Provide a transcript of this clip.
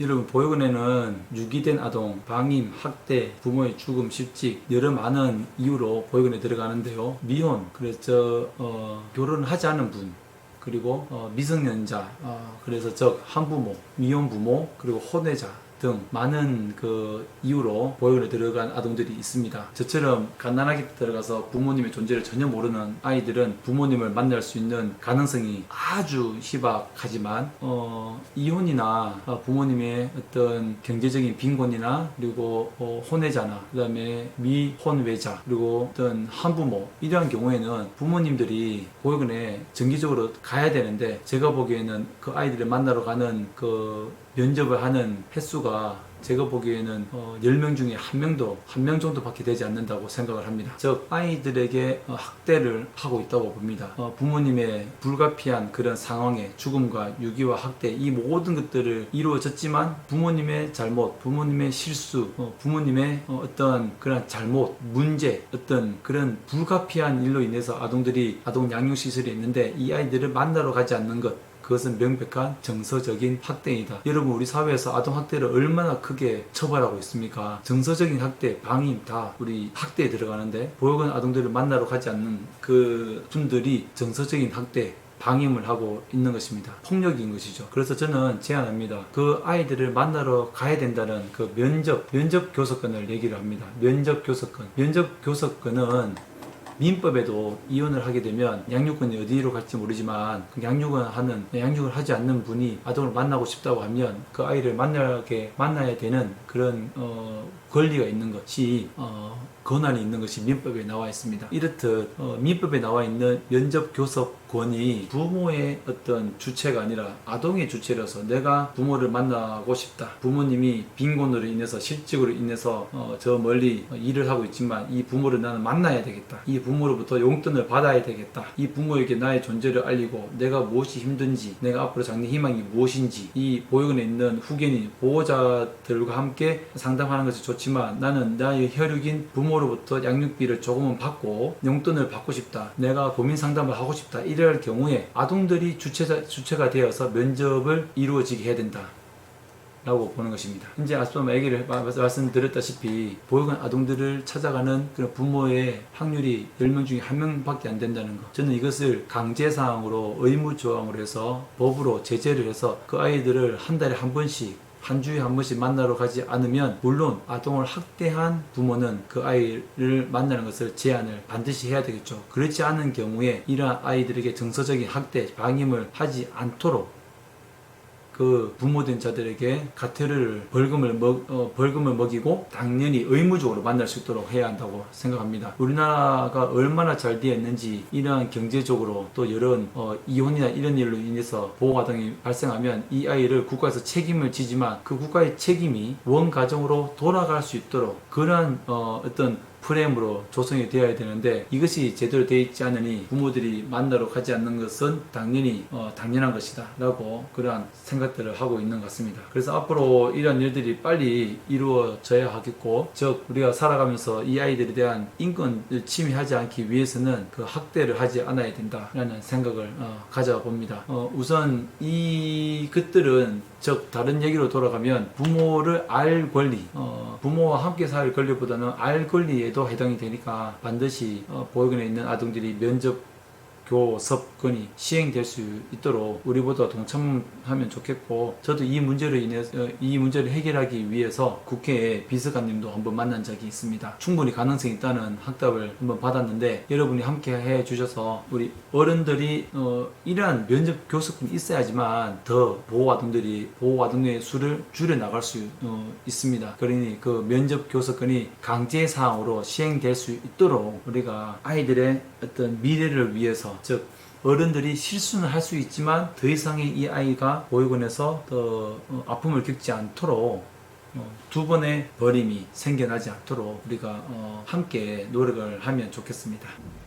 여러분, 보육원에는 유기된 아동, 방임, 학대, 부모의 죽음, 실직 여러 많은 이유로 보육원에 들어가는데요. 미혼, 그래서 결혼하지 않은 분, 그리고 미성년자, 그래서 한부모, 미혼 부모, 그리고 혼외자 등 많은 그 이유로 보육원에 들어간 아동들이 있습니다. 저처럼 갓난아기 들어가서 부모님의 존재를 전혀 모르는 아이들은 부모님을 만날 수 있는 가능성이 아주 희박하지만 이혼이나 부모님의 어떤 경제적인 빈곤이나 그리고 혼외자나 그 다음에 미혼외자 그리고 어떤 한부모 이러한 경우에는 부모님들이 보육원에 정기적으로 가야 되는데, 제가 보기에는 그 아이들을 만나러 가는 그 면접을 하는 횟수가 제가 보기에는 10명 중에 한 명 정도밖에 되지 않는다고 생각을 합니다. 즉 아이들에게 학대를 하고 있다고 봅니다. 부모님의 불가피한 그런 상황에 죽음과 유기와 학대 이 모든 것들을 이루어졌지만 부모님의 잘못, 부모님의 실수, 부모님의 어떤 그런 잘못, 문제, 어떤 그런 불가피한 일로 인해서 아동들이 아동 양육시설에 있는데 이 아이들을 만나러 가지 않는 것, 그것은 명백한 정서적인 학대이다. 여러분, 우리 사회에서 아동학대를 얼마나 크게 처벌하고 있습니까? 정서적인 학대, 방임 다 우리 학대에 들어가는데, 보육원 아동들을 만나러 가지 않는 그 분들이 정서적인 학대, 방임을 하고 있는 것입니다. 폭력인 것이죠. 그래서 저는 제안합니다. 그 아이들을 만나러 가야 된다는 그 면접 교섭권을 얘기를 합니다. 면접 교섭권은 민법에도 이혼을 하게 되면 양육권이 어디로 갈지 모르지만 그 양육을 하지 않는 분이 아동을 만나고 싶다고 하면 그 아이를 만나야 되는 그런 권리가 있는 것이 권한이 있는 것이 민법에 나와 있습니다. 이렇듯 민법에 나와 있는 면접 교섭권이 부모의 어떤 주체가 아니라 아동의 주체라서 내가 부모를 만나고 싶다. 부모님이 빈곤으로 인해서 실직으로 인해서 저 멀리 일을 하고 있지만 이 부모를 나는 만나야 되겠다. 이 부모로부터 용돈을 받아야 되겠다. 이 부모에게 나의 존재를 알리고 내가 무엇이 힘든지, 내가 앞으로 장래 희망이 무엇인지 이 보육원에 있는 후견인, 보호자들과 함께 상담하는 것이 좋지만 나는 나의 혈육인 부모로부터 양육비를 조금은 받고 용돈을 받고 싶다. 내가 고민 상담을 하고 싶다. 이럴 경우에 아동들이 주체가 되어서 면접을 이루어지게 해야 된다 라고 보는 것입니다. 이제 앞서 얘기를 말씀드렸다시피 보육원 아동들을 찾아가는 그런 부모의 확률이 10명 중에 1명밖에 안 된다는 것, 저는 이것을 강제사항으로 의무조항으로 해서 법으로 제재를 해서 그 아이들을 한 달에 한 번씩, 한 주에 한 번씩 만나러 가지 않으면, 물론 아동을 학대한 부모는 그 아이를 만나는 것을 제한을 반드시 해야 되겠죠. 그렇지 않은 경우에 이러한 아이들에게 정서적인 학대, 방임을 하지 않도록 그 부모된 자들에게 가태료를 벌금을 먹이고 당연히 의무적으로 만날 수 있도록 해야 한다고 생각합니다. 우리나라가 얼마나 잘 되어 있는지, 이러한 경제적으로 또 이런 이혼이나 이런 일로 인해서 보호가정이 발생하면 이 아이를 국가에서 책임을 지지만 그 국가의 책임이 원가정으로 돌아갈 수 있도록 그러한 어떤 프레임으로 조성이 되어야 되는데, 이것이 제대로 되어 있지 않으니 부모들이 만나러 가지 않는 것은 당연히 당연한 것이다 라고 그러한 생각들을 하고 있는 것 같습니다. 그래서 앞으로 이러한 일들이 빨리 이루어져야 하겠고, 즉 우리가 살아가면서 이 아이들에 대한 인권을 침해하지 않기 위해서는 그 학대를 하지 않아야 된다라는 생각을 가져봅니다. 우선 이것들은, 즉 다른 얘기로 돌아가면 부모를 알 권리, 부모와 함께 살 권리보다는 알 권리에도 해당이 되니까 반드시 보육원에 있는 아동들이 면접 교섭권이 시행될 수 있도록 우리보다 동참하면 좋겠고, 저도 이 문제를 해결하기 위해서 국회에 비서관님도 한번 만난 적이 있습니다. 충분히 가능성이 있다는 확답을 한번 받았는데, 여러분이 함께 해 주셔서 우리 어른들이 이러한 면접 교섭권이 있어야지만 더 보호아동의 수를 줄여 나갈 수 있습니다. 그러니 그 면접 교섭권이 강제사항으로 시행될 수 있도록 우리가 아이들의 어떤 미래를 위해서, 즉 어른들이 실수는 할 수 있지만 더 이상의 이 아이가 보육원에서 더 아픔을 겪지 않도록, 두 번의 버림이 생겨나지 않도록 우리가 함께 노력을 하면 좋겠습니다.